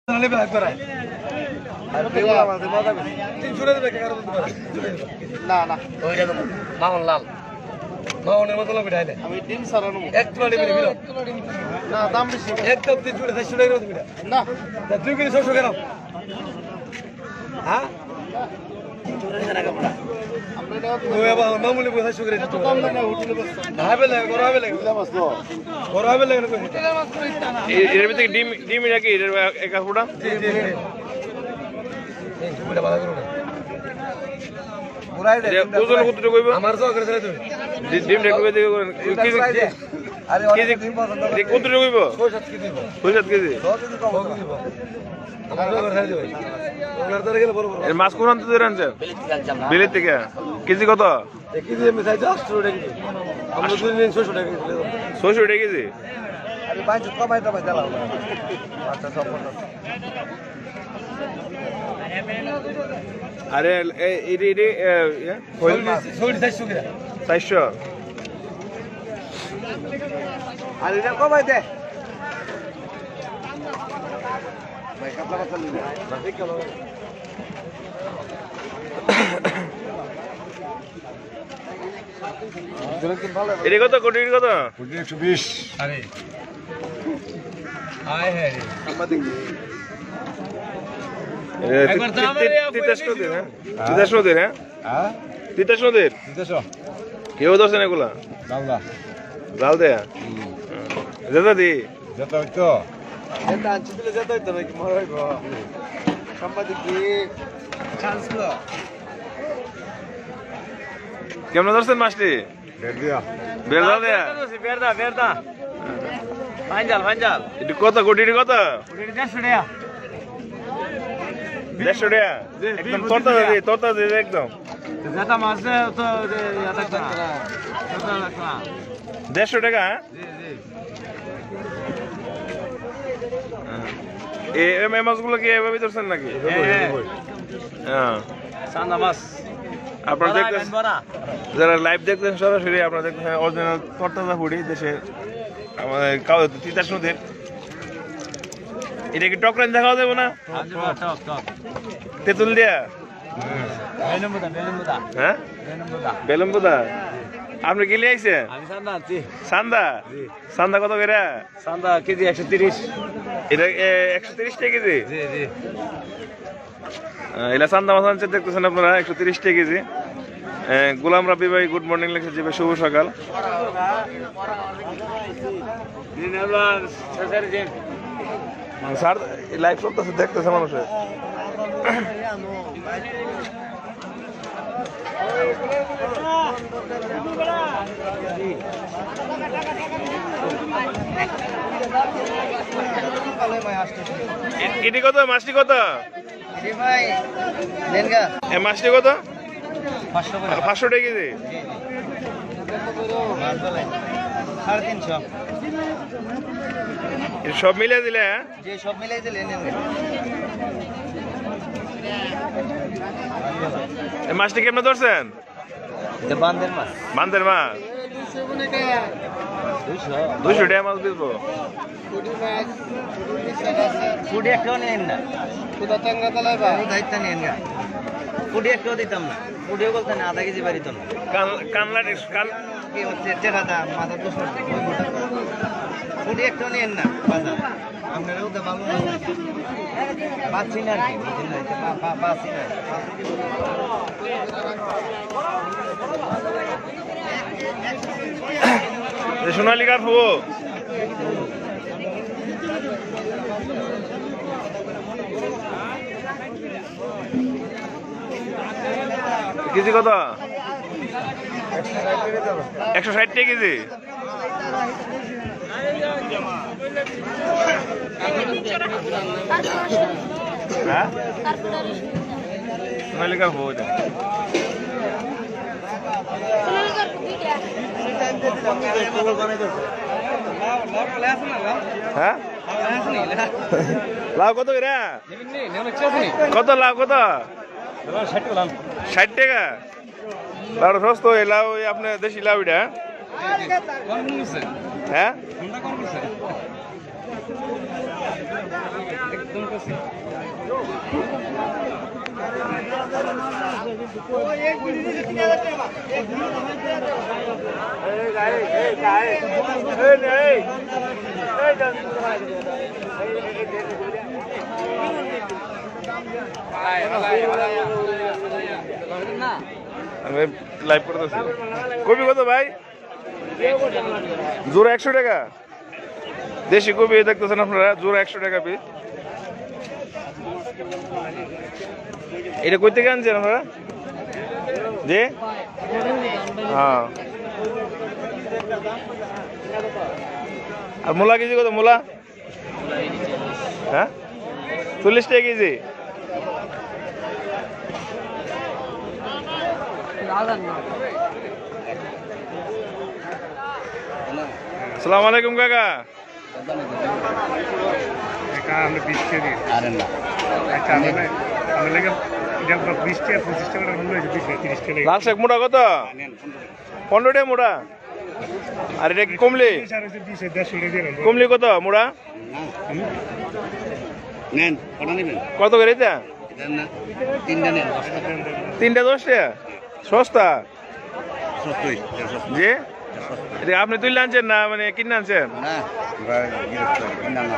না না মাহন লাল মাহনের মতো লাগবে ঢাইলে আমি ডিম সারা নেবো এক তুলা নেবে নিবি না দাম বেশি একদম 3 টাকা 400 টাকা দিবি না 2 কেজি 600 গ্রাম হ্যাঁ ওই আবার মামুলি 500 করে দিতে কম না হোটেলে বসে হবে লাগে বড় হবে লাগে মাছ তো বড় হবে লাগে এর ভিতরে ডিম নাকি এর একা ফুটা জি জি এই পুরো ভালো করো ওজন কতটুকু কইবো আমার তো করে দিলে তুমি ডিম রেখে দিকে করেন কেজি আরে কেজি কতটুকু কইবো 6-7 কেজি দিব 6-7 কেজি 100 কেজি কম দিব আমার তো করে দিবে ওনার তো গেলে বড় বড় এর মাছ কোন আনতে আনছেন বিলেত থেকে কেজি কত এক কেজি আমি চাই 800 টাকা কেজি আমরা দুই দিন 600 টাকা কেজি 600 টাকা কেজি আরে বাইচ কমাই তো ভাই দাও আচ্ছা সব আরে এই 400 আর এটা কমাই দে ভাই কাপলা কাপলা নিবে ঠিক কেন এটা কত কোটি কত 120 আরে আয় হ্যাঁ রে সাংবাদিক তিতাস নদীর হ্যাঁ তিতাস নদীর হ্যাঁ হ্যাঁ তিতাস নদীর দিতেছো কেউ ধরছেন এগুলা বাংলা জাল দেয়া যেটা দি যেতে হইতো যেটা আনছি দিলে যেতে হইতো নাকি মর হইব সাংবাদিক কি চান্স লো কেমন ধরছেন মাছটি বেরদিয়া বেরদা দেয়া বেরদা ফাইনাল এটা কত কোটির কত 150 টাকা 150 টাকা একদম তরতা দিয়ে একদম যেটা মাছ তো এটা না 150 টাকা হ্যাঁ জি জি এই মাছগুলো কি এভাবে ধরছেন নাকি হ্যাঁ সান্দা মাছ আপনারা দেখতেছেন যারা লাইভ দেখতেছেন সরাসরি আপনারা দেখতেছেন অরিজিনাল তরতাজা ফুড়ি দেশে আমাদের তিতাস নদীর এটা কি টকরান দেখা যাবে না তেঁতুল দিয়া হ্যাঁ বেলম্বুদা আপনি গেলে আইছেন সান্দা সান্দা কত করে সান্দা কেজি 130 এটা 130 টাকা কেজি এটা চান্দা মাছ আনছে দেখতেছেন আপনারা 130 টাকা কেজি গোলাম রাব্বি ভাই গুড মর্নিং লেখছে যে শুভ সকাল স্যার লাইভ চলতেছে দেখতেছে মানুষের এটি কত মাছটি কত মাছটি কত 500 টাকা কেজি সব মিলিয়ে দিলে হ্যাঁ সব মিলাই দিলে মাছটি কেমন ধরছেন বান্দের মাছ বান্দের মাছ 200 টাকা মাছ বেচবো কুড়ি একটাও নেন না দায়িত্ব নেন না কুড়ি একটাও দিতাম না কুড়িও বলতে না আধা কেজি বাড়িত না কানলা কি হচ্ছে টেরাটা মাথা দুশো কুড়ি একটাও নেন না বাজার আপনারাও তো ভালো পাচ্ছি না আর কি পাচ্ছি না সোনালী কাঠ হবো কেজি কত 160 টাকা কেজি হ্যাঁ সোনালী কাঠ হবো হ্যাঁ লাউ কত এরা কত লাউ কত 60 টাকা লাউ সস্ত লাউ আপনার দেশি লাউ এটা হ্যাঁ আমি লাইভ করতেছি কপি কত ভাই জোড়া 100 টাকা দেশি কপি দেখতেছেন আপনারা জোড়া 100 টাকা পিস এটা কই থেকে আনছেন আপনারা জি হ্যাঁ আর মূলা কেজি কত মূলা হ্যাঁ 40 টাকা কেজি আসসালামু আলাইকুম কাকা আমরা 20 কেজি আরে না আচ্ছা আমরা লেগে এটা 20 টাকা 25 টাকা মূল্য হয়েছে 30 টাকা লাল শাক মোটা কত 15 টাকা মোটা আর এটা কি কমলি কমলি কত মোটা নেন কটা নেবেন কত করে এটা না তিনটা নেন 3টা 10 টাকা সস্তা 70 জি এটা আপনি তুলে আনছেন না মানে কিনে আনছেন না কিনা না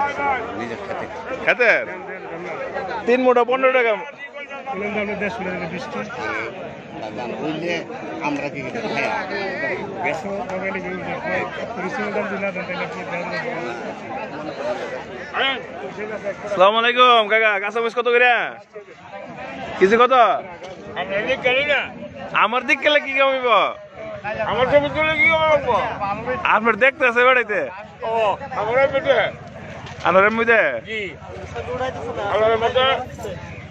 নিজের খেতে খেতে 3 মোটা 15 টাকা দাম বুঝলে আমরা কি খাই আসসালামু আলাইকুম কাকা কাঁচা মরিচ কত করে কেজি কত আমার দিক গেলে কি কমিব আমার ছবি তুলে কি করবো আপনার দেখতেছে বেড়াইতে ও আমার পেটে আনারের মধ্যে জি আমার মতে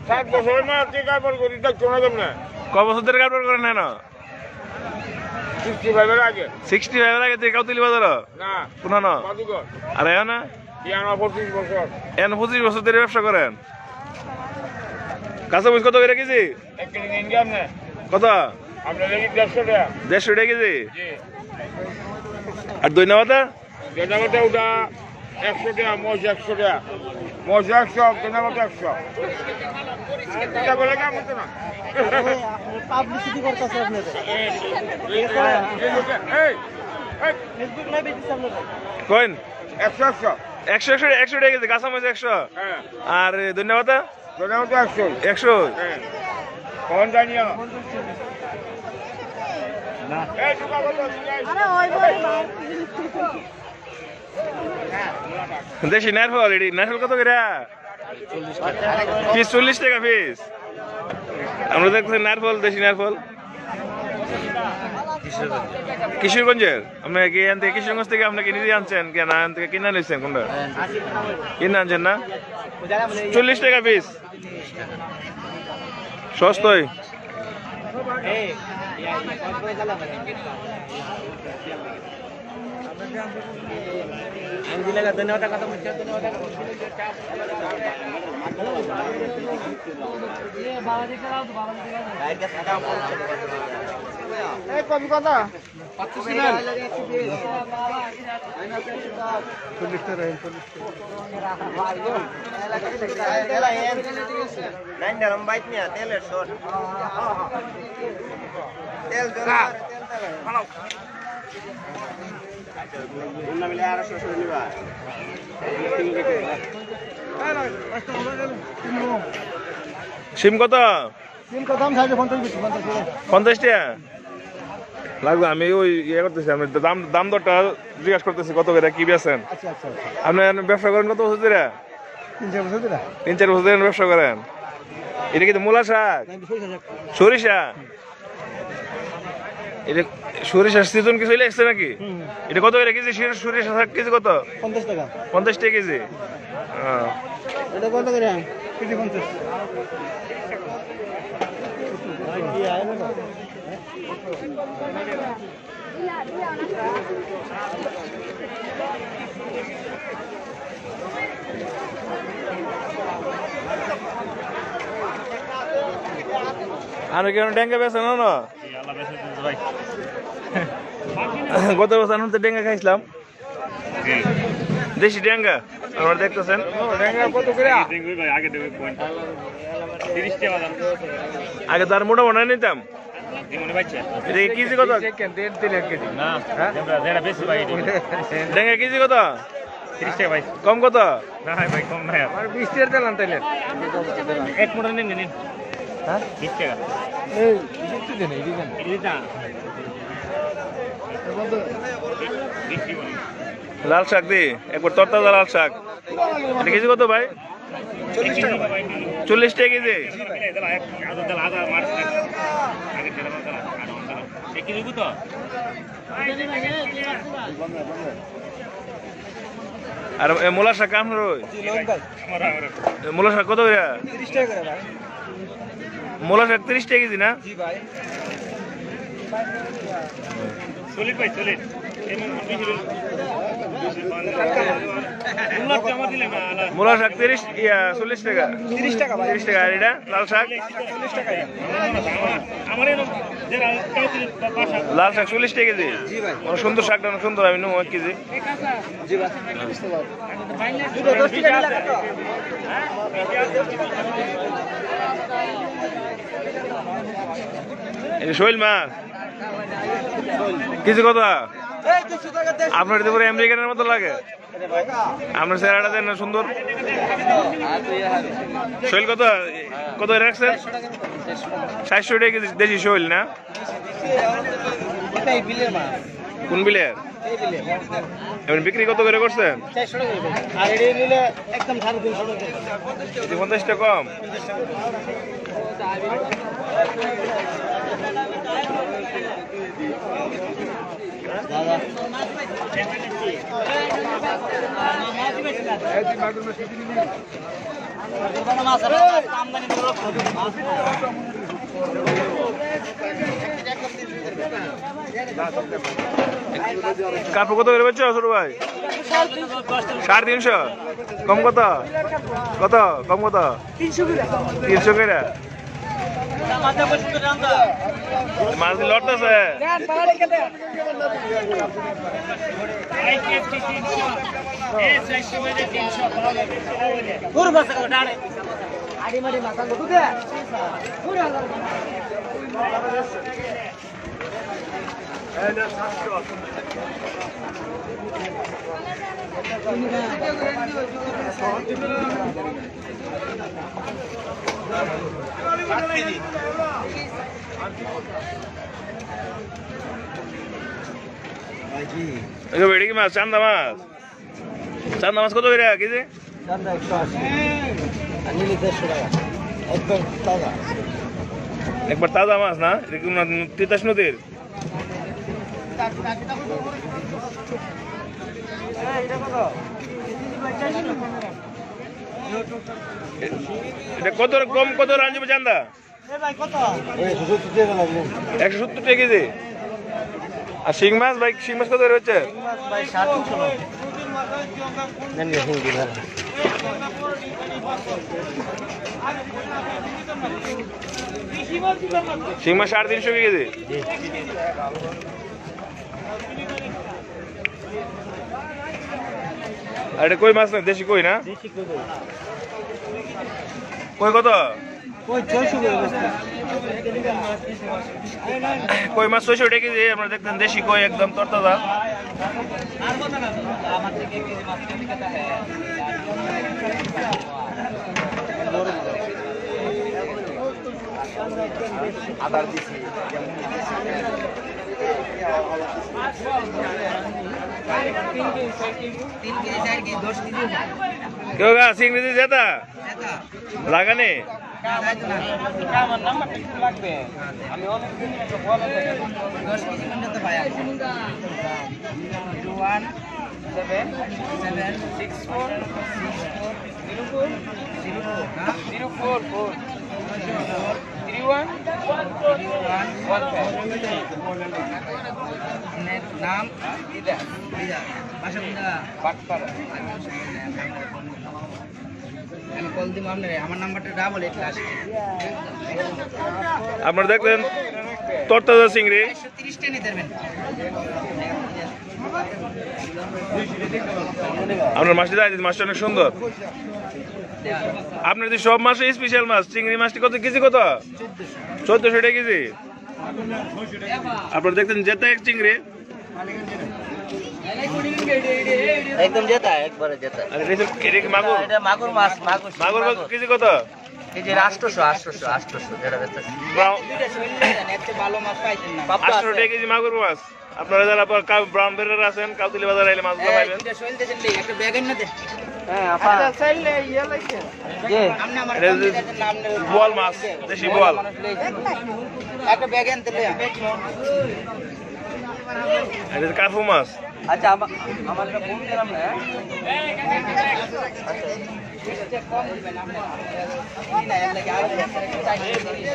7 বছর না টিকা পর করি দেখছো না তোমরা ক বছর ধরে কারবার করেন না 65 এর আগে 65 এর আগে থেকে কাউতিলি বাজার না শুনো না বাদুঘর আর এখন না ইয়ানা 25 বছর এখন 25 বছর ধরে ব্যবসা করেন কাঁচা মরিচ কত করে কেজি 1 কেজি নিন কেমনে কত আমরা লেগে 150 টাকা 150 টাকা কেজি জি আর দই না পাতা গেদামটা ওটা 100 টাকা মোজ 100 টাকা মোজ 100 গেদামটা 100 এটা বলে কেমন তো না পাবলিসিটি করতেছে আপনাদের এই ফেসবুক লাইভে দিচ্ছে আপনাদের কইন 100 100 টাকা কেজি কাঁচা মরিচ 100 হ্যাঁ আর দই না পাতা গেদামটা 100 100 হ্যাঁ কোন জানিও না এই টুকা বলো আরে ওই বল দেশি নারফল এটি নারফল কত করে পিস 40 টাকা পিস আমরা দেখতেছি নারফল দেশি নারফল কিশোরগঞ্জের আপনি কি এখান থেকে কিশোরগঞ্জ থেকে আপনি কি নিজে আনছেন কেন এখান থেকে কিনে নিচ্ছেন কোনটা কিনে আনছেন না 40 টাকা পিস সস্তই কবি কথা তেলের শর্ট তেল সিম কত তিন কদম থাকে 50 টাকা লাগবে আমি ওই ইয়ে করতেছি আমি দাম দরটা জিজ্ঞাসা করতেছি কত করে কি বেচেন আচ্ছা আচ্ছা আপনি ব্যবসা করেন কত বছর ধরে 3-4 বছর দিলা 3-4 বছর ধরে ব্যবসা করেন এটা কি মূলা শাক সরিষা এটা সরিষার সিজন কি চলে আসছে নাকি এটা কত করে কেজি সরিষা শাক কেজি কত 50 টাকা 50 টাকা কেজি এটা কত করে কেজি 50 আর কেন ডেঙ্গা বেছে না গত বছর আমি তো ডেঙ্গা খাইছিলাম দেশি ড্যাঙ্গা আপনারা দেখতেছেন। কত করে? আগে তার মোটা মনে নিতাম। এটা কি কেজি কত? ড্যাঙ্গা কেজি কত? কম কত? লাল শাক দি একবার তরতাজা লাল শাক। এটা কেজি কত ভাই? 40 টাকা কেজি। আর মূলা শাক আপনার ওই মূলা শাক কত করে? 30 টাকা করে ভাই। মূলা শাক 30 টাকা কেজি না? জি ভাই। মূলা শাক 40 টাকা। 30 টাকা ভাই। 30 টাকা। আর এটা লাল শাক? 40 টাকা। লাল শাক 40 টাকা কেজি। জি ভাই। অনেক সুন্দর শাকটা, অনেক সুন্দর। আমি নেবো 1 কেজি। জি ভাই। দুটো 10 টাকা নিলে কত? এটা শৈল মাছ কেজি কত? এই 200 টাকা দেশ। আপনার তো পুরো আমেরিকানের মতো লাগে। আপনার চেহারাটা দেন না সুন্দর। শৈল কত কত রাখছেন? 700 টাকা কেজি দেশি শৈল না? এটাই বিলের মাছ। কোন বিলের? এই বিলের। এমন বিক্রি কত করে করছেন? 400 টাকা করে। আর এটা নিলে একদম 350 টাকা। 50 টাকা কম। কাপড় কত করে বেচছো ছোট ভাই? 350। কম কত? কত কম কত? 300 করে। মাছ লড়তেছে। বেড়ে কি মাছ? চান্দা মাছ। চান্দা মাছ কত করে কেজি? চান্দা 180 আর নিলে 150 টাকা একদম তাজা। একবার তাজা মাছ না? এটা কি তিতাস নদীর? এটা কত কম কত রাঞ্জি চান্দা? 170 টাকা কেজি। আর শিং মাছ ভাই, শিং মাছ কত করে হচ্ছে? ভাই 700 নেন গে হিন্দি ভালো। শিং মাছ 350 কেজি। আর এটা কই মাছ না? দেশি কই না? কই কত? কই 600 করে বস্তা। কই মাছ 600 টাকা কেজি। আমরা দেখতেন দেশি কই একদম তরতাজা। আদার দিছি। কেউ গা চিংড়ি যেতা লাগানে আমার নাম্বার ঠিক লাগবে। আমি অনেক দিন একটা বলা থাকে 10 কেজি মধ্যে তো ভাই 01764 নাম ইদা বাসা কোনটা? পাটপাড়া। আমি কল দিব আপনারে, আমার নাম্বারটা ডাবল 8 লাস্ট। আপনারা দেখলেন তরতাজা চিংড়ি। 130 টা নিতে পারবেন। আপনার মাছটি দেয়, মাছটা অনেক সুন্দর। আপনার যে সব মাসে স্পেশাল মাছ, চিংড়ি মাছটি কত কেজি? কত? 1400 টাকা কেজি। আপনারা দেখতেন জেতা এক চিংড়ি, একদম জেতা, একবারে জেতা। আর এটা কি মাগুর? এটা মাগুর মাছ, মাগুর মাগুর কেজি কত? কেজি 800 যেটা বেচতেছে। ভালো মাছ পাইছেন না 800 টাকা কেজি মাগুর মাছ। আপনারা যারা ব্রাউন বেরার আছেন, কাউতলি বাজার আইলে মাছগুলো পাইবেন। একটা ব্যাগ এনে দে। হ্যাঁ আপা চাইলে ইয়া লাগছে জি আপনি আমার এটা যে বোয়াল মাছ, দেশি বোয়াল। একটা ব্যাগ আনতে লই। এটা যে কার্পু মাছ। আচ্ছা আমারটা ফোন দিলাম না। আচ্ছা কম দিবেন আপনি। না এর লাগি আর চাই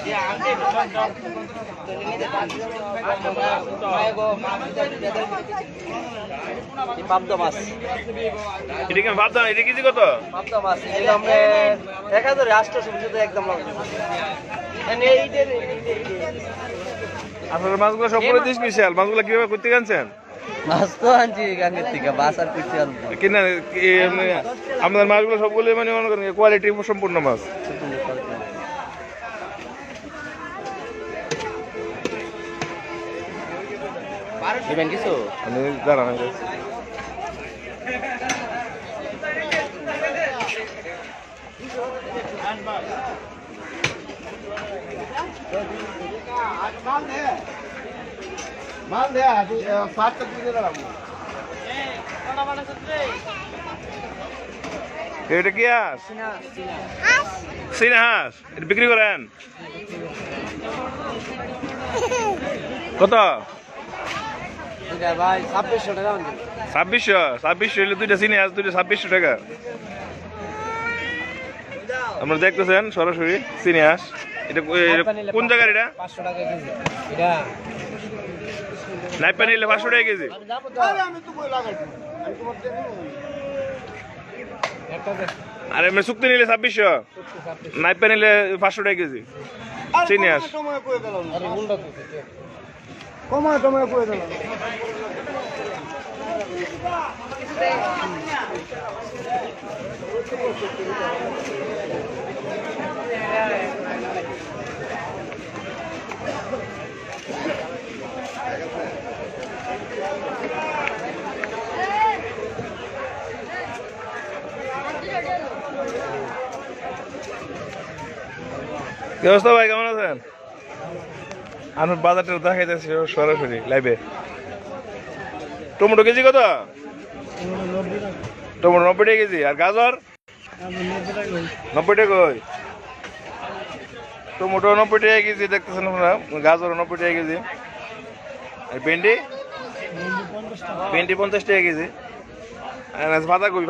যে আনতে তো নিতে পারবো। মাইগো মাছ দেদার এই পাবদা মাছ। এটা কি ভাবদা? এটা কেজি কত? পাবদা মাছ এই আমরা 1800 শুধু একদম লাগবে। মানে এইদের আপনার মাছগুলো সবগুলো স্পেশাল। মাছগুলো কিভাবে করতে আনছেন? মাছ তো আনছি গাঙ্গের থেকে, বাসার করতে আনবো। কিনা আপনার মাছগুলো সবগুলো মানে মনে করেন কোয়ালিটি সম্পূর্ণ মাছ। দিবেন কিছু? আমি দাঁড়ান, মাল দে আদি 5 টাকা দিয়ে দিলাম এটা কি হাঁস? চীনা হাঁস। এটা বিক্রি করেন কত? এটা ভাই 2600 টাকা আনছি 2600 হলে দুইটা চীনা হাঁস, দুইটা 2600 টাকা। আপনারা দেখতেছেন সরাসরি চীনা হাঁস। এটা কোন জায়গার? এটা 500 টাকা কেজি এটা নাইপা নিলে 500 টাকা কেজি। আমি তো কই লাগাইছি আমি তোমার দেব একটা দে আর এমনি শুক্তি নিলে 2600, নাইপা নিলে 500 টাকা কেজি চীনা হাঁস। সময় কই দিলাম আরে উল্টা কইছে সময় কই দিলাম কি অবস্থা ভাই, কেমন আছেন? আমি বাজারটা দেখাইতেছি সরাসরি লাইভে। টমেটো কেজি কত? টমেটো 90 টাকা কেজি। আর গাজর 90 টাকা। কই টমেটো 90 টাকা কেজি দেখতেছেন আপনারা, গাজর 90 টাকা কেজি। আর ভেন্ডি 50 টাকা কেজি। আর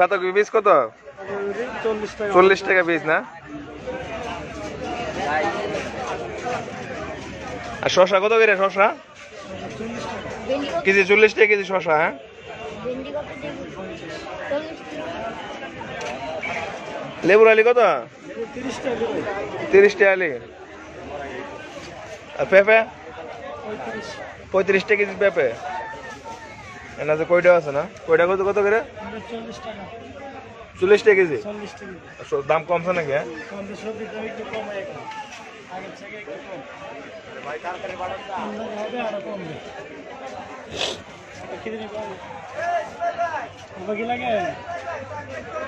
পাতাকপি বীজ কত? 40 টাকা বীজ না? আর শসা কত করে? শসা কেজি 40 টাকা কেজি শসা। হ্যাঁ লেবুর আলি কত? 30 টাকা আলি। আর পেঁপে 35 টাকা কেজি পেঁপে। এনা যে কয়টা আছে না, কয়টা কত কত করে? 40 টাকা কেজি। দাম কমছে নাকি? হ্যাঁ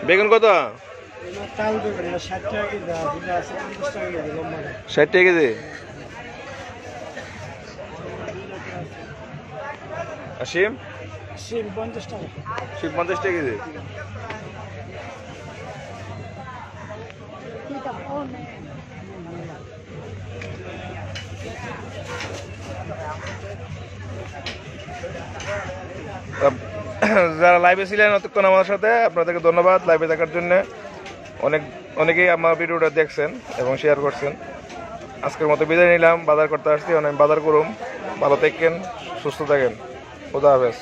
বেগুন কত? 60 টাকা কেজি। আর শিম 50 টাকা কেজি। যারা লাইভে ছিলেন অতক্ষণ আমার সাথে, আপনাদেরকে ধন্যবাদ লাইভে দেখার জন্য। অনেকেই আমার ভিডিওটা দেখছেন এবং শেয়ার করছেন। আজকের মতো বিদায় নিলাম। বাজার করতে আসছি, অনেক বাজার করুম। ভালো থাকেন, সুস্থ থাকেন। খোদা হাফেজ।